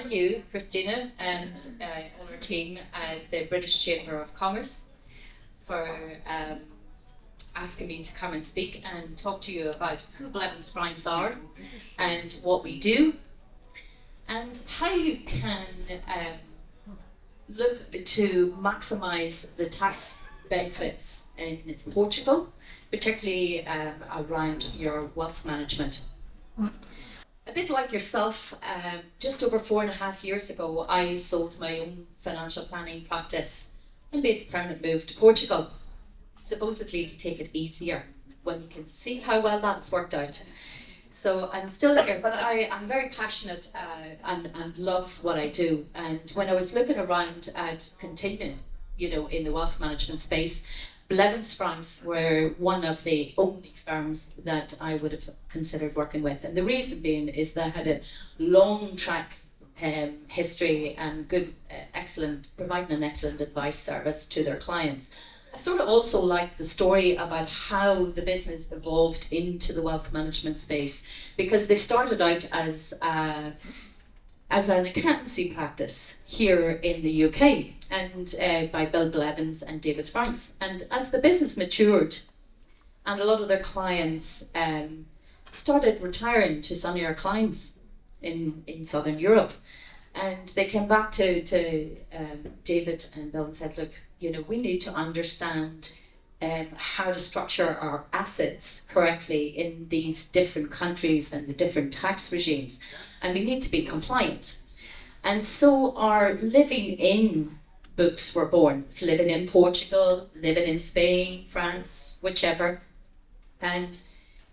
thank you, Christina, and all our team at the British Chamber of Commerce for asking me to come and speak and talk to you about who Blevins Franks are and what we do and how you can look to maximise the tax benefits in Portugal, particularly around your wealth management. A bit like yourself, just over 4.5 years ago, I sold my own financial planning practice and made the permanent move to Portugal, supposedly to take it easier, when you can see how well that's worked out. So I'm still here, but I'm very passionate and love what I do. And when I was looking around at continuing, in the wealth management space, Blevins Franks were one of the only firms that I would have considered working with. And the reason being is they had a long track history and providing an excellent advice service to their clients. I sort of also like the story about how the business evolved into the wealth management space, because they started out as an accountancy practice here in the UK and by Bill Blevins and David Franks. And as the business matured and a lot of their clients started retiring to sunnier climes in Southern Europe, and they came back to David and Bill and said, look, we need to understand how to structure our assets correctly in these different countries and the different tax regimes. And we need to be compliant. And so our living in books were born. So living in Portugal, living in Spain, France, whichever. And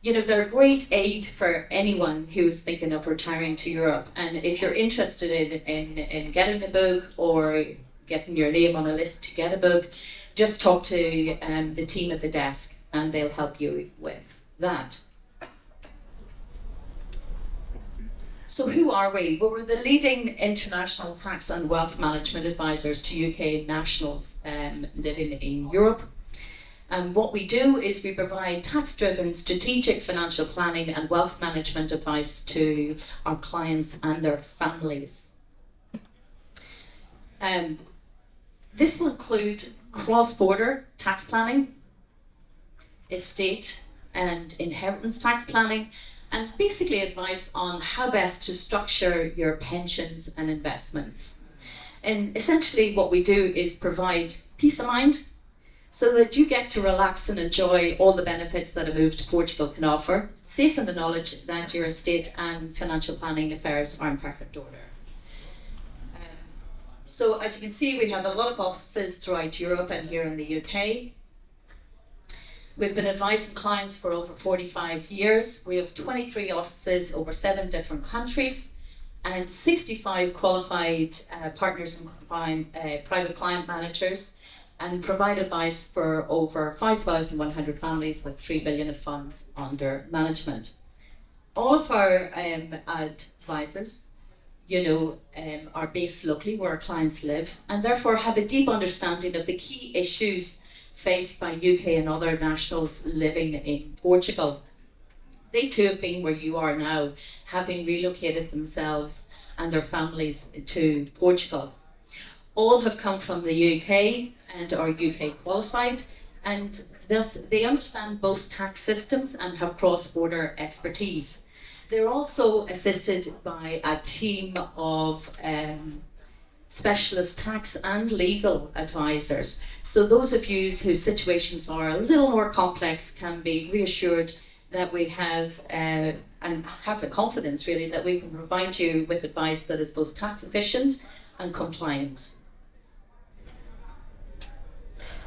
they're a great aid for anyone who's thinking of retiring to Europe. And if you're interested in getting a book or getting your name on a list to get a book, just talk to the team at the desk and they'll help you with that. So who are we? Well, we're the leading international tax and wealth management advisors to UK nationals living in Europe. And what we do is we provide tax-driven strategic financial planning and wealth management advice to our clients and their families. This will include cross-border tax planning, estate and inheritance tax planning, and basically advice on how best to structure your pensions and investments. And essentially what we do is provide peace of mind so that you get to relax and enjoy all the benefits that a move to Portugal can offer, safe in the knowledge that your estate and financial planning affairs are in perfect order. So as you can see, we have a lot of offices throughout Europe and here in the UK. We've been advising clients for over 45 years. We have 23 offices over 7 different countries and 65 qualified partners and private client managers, and provide advice for over 5,100 families with 3 billion of funds under management. All of our advisors are based locally where our clients live and therefore have a deep understanding of the key issues faced by UK and other nationals living in Portugal. They too have been where you are now, having relocated themselves and their families to Portugal. All have come from the UK and are UK qualified, and thus they understand both tax systems and have cross-border expertise. They're also assisted by a team of specialist tax and legal advisors. So those of you whose situations are a little more complex can be reassured that we have and have the confidence really that we can provide you with advice that is both tax efficient and compliant.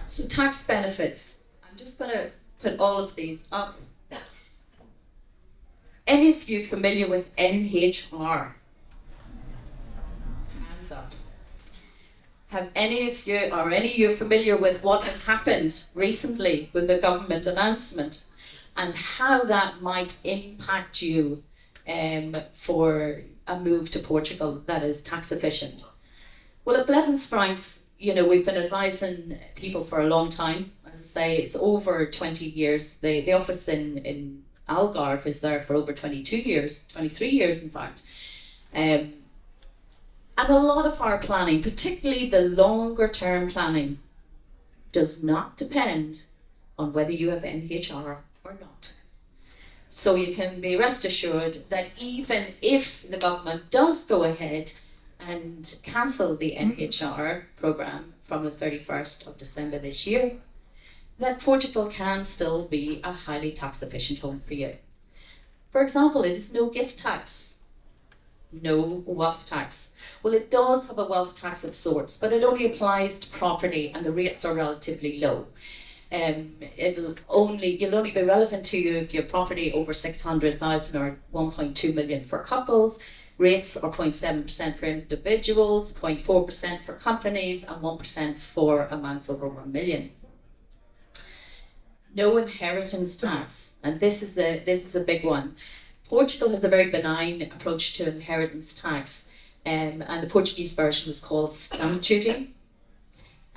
So tax benefits. I'm just going to put all of these up. Any of you familiar with NHR? Hands up. Have any of you familiar with what has happened recently with the government announcement and how that might impact you for a move to Portugal that is tax efficient? Well, at Blevins Franks, we've been advising people for a long time. As I say, it's over 20 years. The office in Algarve is there for over 22 years, 23 years in fact. And a lot of our planning, particularly the longer term planning, does not depend on whether you have NHR or not. So you can be rest assured that even if the government does go ahead and cancel the NHR programme from the 31st of December this year, that Portugal can still be a highly tax efficient home for you. For example, it is no gift tax, no wealth tax. Well, it does have a wealth tax of sorts, but it only applies to property and the rates are relatively low. You'll only be relevant to you if you have property over 600,000 or 1.2 million for couples. Rates are 0.7% for individuals, 0.4% for companies, and 1% for amounts over 1 million. No inheritance tax, and this is a big one. Portugal has a very benign approach to inheritance tax, and the Portuguese version is called stamp duty.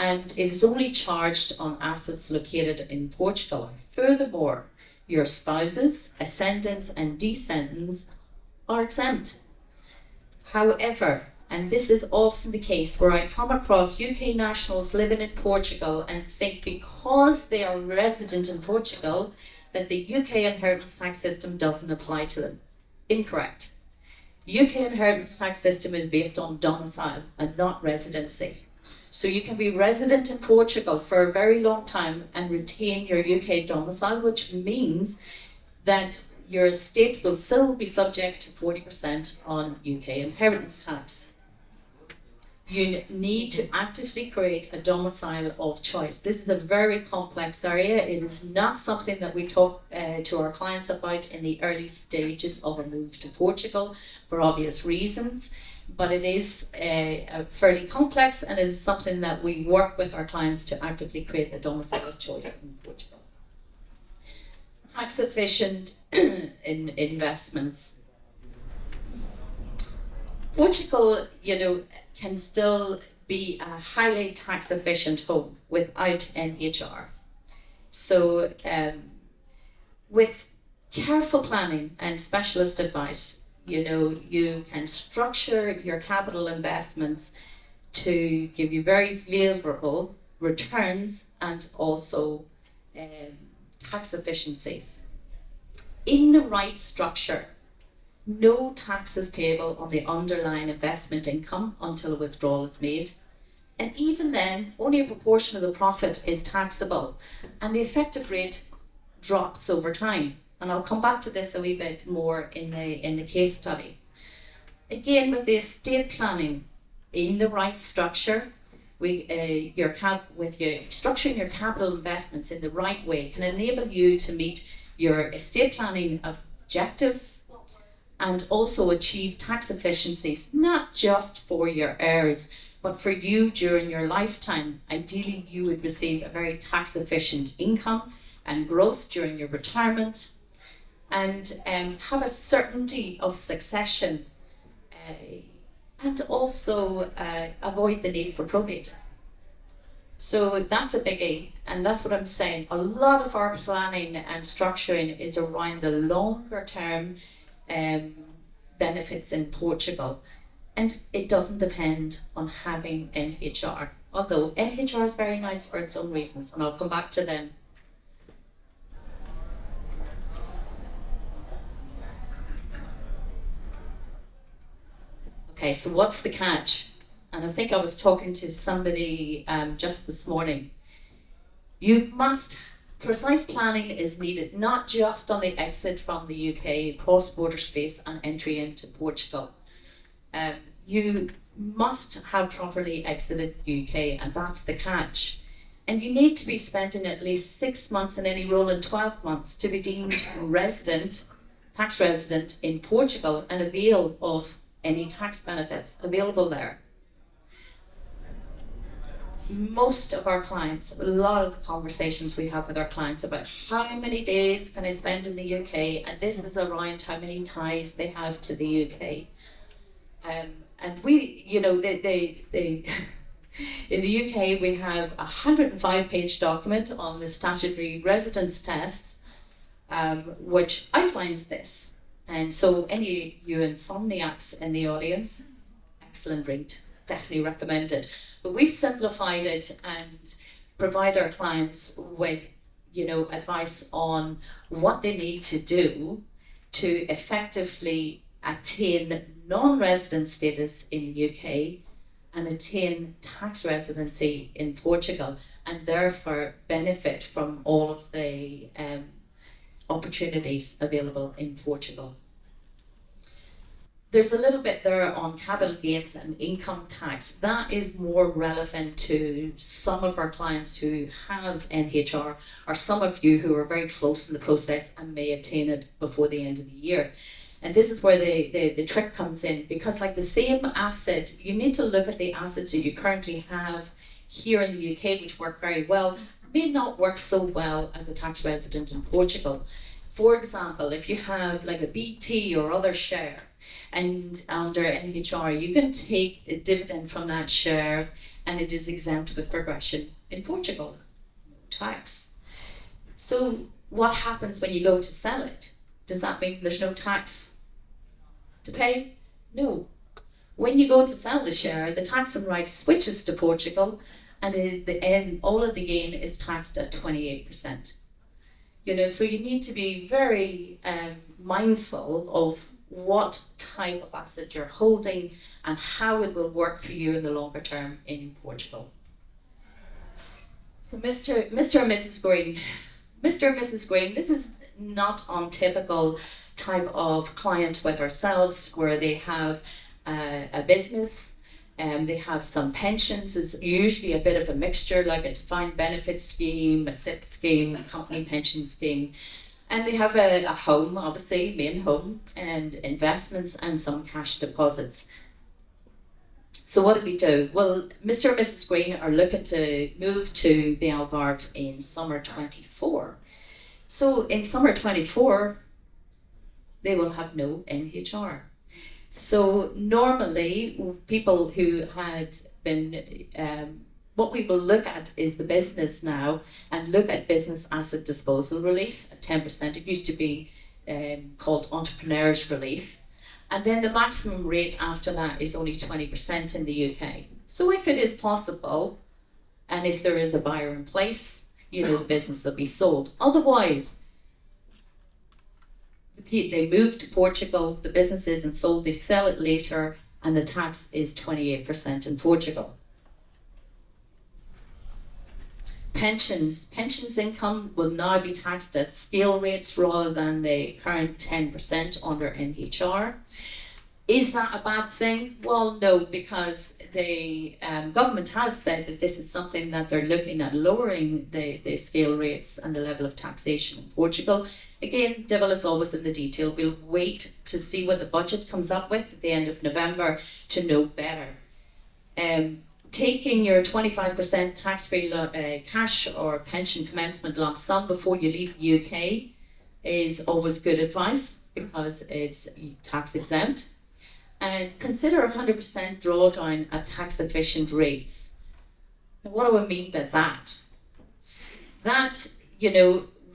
And it is only charged on assets located in Portugal. Furthermore, your spouses, ascendants and descendants are exempt. However, and this is often the case where I come across UK nationals living in Portugal and think because they are resident in Portugal that the UK inheritance tax system doesn't apply to them. Incorrect. UK inheritance tax system is based on domicile and not residency. So you can be resident in Portugal for a very long time and retain your UK domicile, which means that your estate will still be subject to 40% on UK inheritance tax. You need to actively create a domicile of choice. This is a very complex area. It is not something that we talk to our clients about in the early stages of a move to Portugal for obvious reasons. But it is fairly complex and is something that we work with our clients to actively create the domicile of choice in Portugal. Tax efficient in investments. Portugal, can still be a highly tax efficient home without NHR. So with careful planning and specialist advice, you can structure your capital investments to give you very favorable returns and also tax efficiencies. In the right structure, no tax is payable on the underlying investment income until a withdrawal is made. And even then, only a proportion of the profit is taxable, and the effective rate drops over time. And I'll come back to this a wee bit more in the case study. Again, with the estate planning, in the right structure, structuring your capital investments in the right way can enable you to meet your estate planning objectives and also achieve tax efficiencies, not just for your heirs, but for you during your lifetime. Ideally, you would receive a very tax efficient income and growth during your retirement, and have a certainty of succession, and also avoid the need for probate. So that's a biggie, and that's what I'm saying. A lot of our planning and structuring is around the longer term benefits in Portugal, and it doesn't depend on having NHR, although NHR is very nice for its own reasons, and I'll come back to them. Okay, so what's the catch? And I think I was talking to somebody just this morning. Precise planning is needed, not just on the exit from the UK, cross-border space and entry into Portugal. You must have properly exited the UK, and that's the catch. And you need to be spending at least 6 months in any role in 12 months to be deemed tax resident in Portugal and avail of any tax benefits available there. Most of our clients, a lot of the conversations we have with our clients about how many days can I spend in the UK, and this is around how many ties they have to the UK. And we, they in the UK we have a 105-page document on the statutory residence tests, which outlines this. And so any of you insomniacs in the audience, excellent rate, definitely recommended. But we've simplified it and provide our clients with, advice on what they need to do to effectively attain non-resident status in the UK and attain tax residency in Portugal, and therefore benefit from all of the opportunities available in Portugal. There's a little bit there on capital gains and income tax. That is more relevant to some of our clients who have NHR, or some of you who are very close in the process and may attain it before the end of the year. And this is where the trick comes in, because like the same asset, you need to look at the assets that you currently have here in the UK, which work very well, may not work so well as a tax resident in Portugal. For example, if you have like a BT or other share, and under NHR, you can take a dividend from that share and it is exempt with progression in Portugal, no tax. So what happens when you go to sell it? Does that mean there's no tax to pay? No. When you go to sell the share, the tax and right switches to Portugal, and all of the gain is taxed at 28%. So you need to be very mindful of what type of asset you're holding and how it will work for you in the longer term in Portugal. So Mr. and Mrs. Green. Mr. and Mrs. Green, this is not untypical type of client with ourselves, where they have a business and they have some pensions. It's usually a bit of a mixture, like a defined benefit scheme, a SIP scheme, a company pension scheme. And they have a home, obviously, main home, and investments and some cash deposits. So what do we do? Well, Mr. and Mrs. Green are looking to move to the Algarve in summer 24. So in summer 24, they will have no NHR. So normally, people who had been, what we will look at is the business now, and look at business asset disposal relief at 10%. It used to be called entrepreneurs relief. And then the maximum rate after that is only 20% in the UK. So if it is possible, and if there is a buyer in place, the business will be sold. Otherwise, they move to Portugal, the business isn't sold, they sell it later, and the tax is 28% in Portugal. Pensions income will now be taxed at scale rates rather than the current 10% under NHR. Is that a bad thing? Well, no, because the government has said that this is something that they're looking at, lowering the scale rates and the level of taxation in Portugal. Again, devil is always in the detail. We'll wait to see what the budget comes up with at the end of November to know better. Taking your 25% tax-free cash or pension commencement lump sum before you leave the UK is always good advice, because it's tax exempt. And consider 100% drawdown at tax efficient rates. Now, what do I mean by that? That,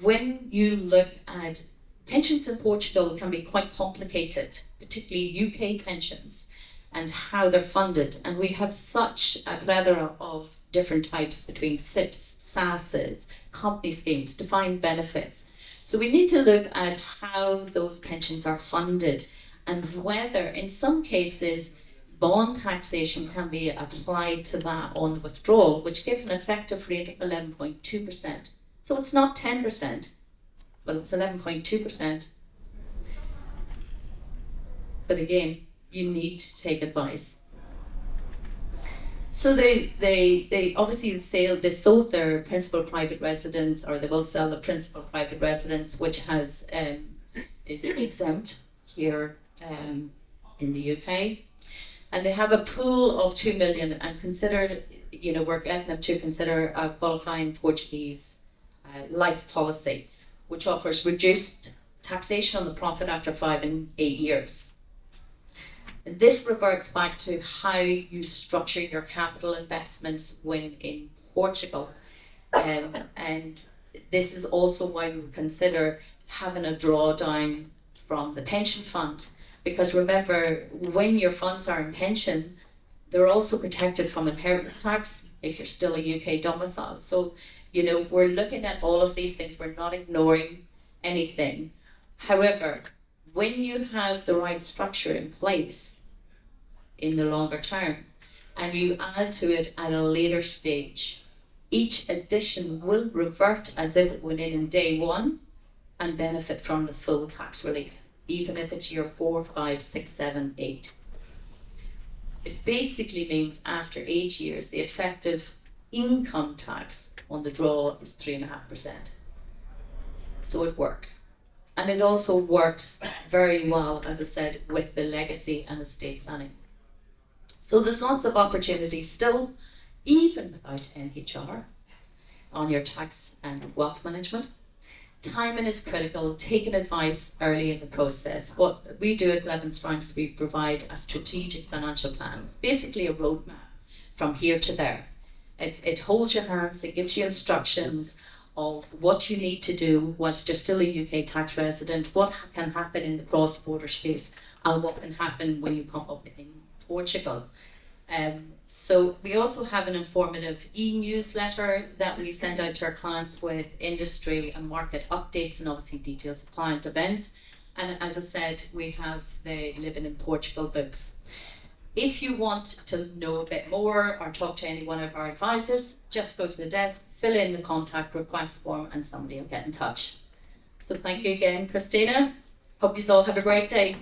when you look at pensions in Portugal, can be quite complicated, particularly UK pensions, and how they're funded. And we have such a plethora of different types between SIPs, SASs, company schemes, defined benefits. So we need to look at how those pensions are funded, and whether, in some cases, bond taxation can be applied to that on the withdrawal, which gives an effective rate of 11.2%. So it's not 10%, but it's 11.2%. But again, you need to take advice. So they obviously they sold their principal private residence, or they will sell the principal private residence, which is exempt here in the UK, and they have a pool of 2 million, and consider, we're getting them to consider a qualifying Portuguese life policy, which offers reduced taxation on the profit after 5 and 8 years. And this reverts back to how you structure your capital investments when in Portugal. And this is also why we consider having a drawdown from the pension fund. Because remember, when your funds are in pension, They're also protected from inheritance tax if you're still a UK domicile. So, you know, we're looking at all of these things. We're not ignoring anything. However, when you have the right structure in place in the longer term, and you add to it at a later stage, each addition will revert as if it went in day one and benefit from the full tax relief, even if it's year 4, 5, 6, 7, 8. It basically means after 8 years, the effective income tax on the draw is 3.5%. So it works. And it also works very well, as I said, with the legacy and estate planning. So there's lots of opportunities still, even without NHR, on your tax and wealth management. Timing is critical, taking advice early in the process. What we do at Blevins Franks, we provide a strategic financial plan. It's basically a roadmap from here to there. It holds your hands, it gives you instructions of what you need to do once you're still a UK tax resident, what can happen in the cross-border space, and what can happen when you come up in Portugal. So we also have an informative e-newsletter that we send out to our clients with industry and market updates and obviously details of client events. And as I said, we have the Living in Portugal books. If you want to know a bit more or talk to any one of our advisors, just go to the desk, fill in the contact request form, and somebody will get in touch. So thank you again, Christina. Hope you all have a great day.